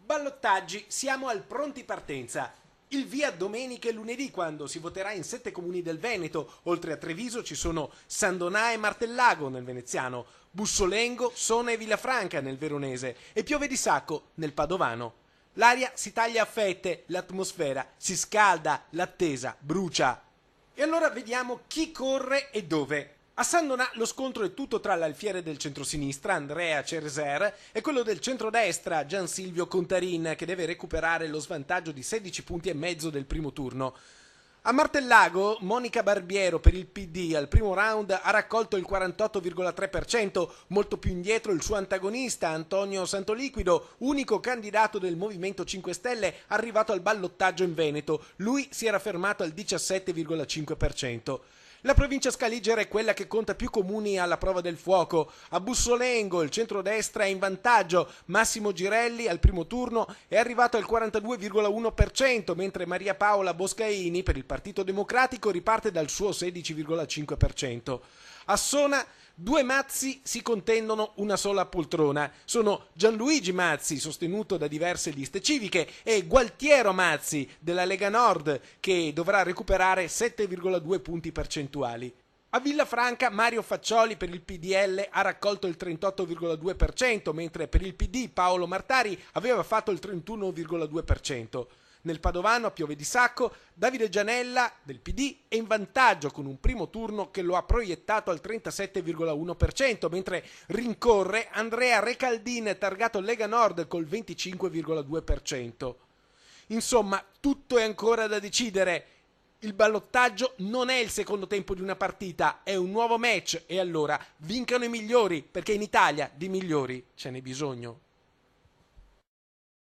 Ballottaggi, siamo al pronti partenza. Il via domenica e lunedì, quando si voterà in 7 comuni del Veneto. Oltre a Treviso ci sono San Donà e Martellago nel veneziano, Bussolengo, Sona e Villafranca nel veronese e Piove di Sacco nel padovano. L'aria si taglia a fette, l'atmosfera si scalda, l'attesa brucia. E allora vediamo chi corre e dove. A San Donà lo scontro è tutto tra l'alfiere del centrosinistra, Andrea Cereser, e quello del centrodestra, Gian Silvio Contarin, che deve recuperare lo svantaggio di 16 punti e mezzo del primo turno. A Martellago, Monica Barbiero per il PD al primo round ha raccolto il 48,3%, molto più indietro il suo antagonista Antonio Santoliquido, unico candidato del Movimento 5 Stelle arrivato al ballottaggio in Veneto. Lui si era fermato al 17,5%. La provincia scaligera è quella che conta più comuni alla prova del fuoco. A Bussolengo il centrodestra è in vantaggio. Massimo Girelli al primo turno è arrivato al 42,1%, mentre Maria Paola Boscaini per il Partito Democratico riparte dal suo 16,5%. A Sona due Mazzi si contendono una sola poltrona. Sono Gianluigi Mazzi, sostenuto da diverse liste civiche, e Gualtiero Mazzi della Lega Nord, che dovrà recuperare 7,2 punti percentuali. A Villafranca Mario Faccioli per il PDL ha raccolto il 38,2%, mentre per il PD Paolo Martari aveva fatto il 31,2%. Nel padovano, a Piove di Sacco, Davide Gianella del PD è in vantaggio con un primo turno che lo ha proiettato al 37,1%, mentre rincorre Andrea Recaldin targato Lega Nord col 25,2%. Insomma, tutto è ancora da decidere. Il ballottaggio non è il secondo tempo di una partita, è un nuovo match e allora vincano i migliori, perché in Italia di migliori ce n'è bisogno.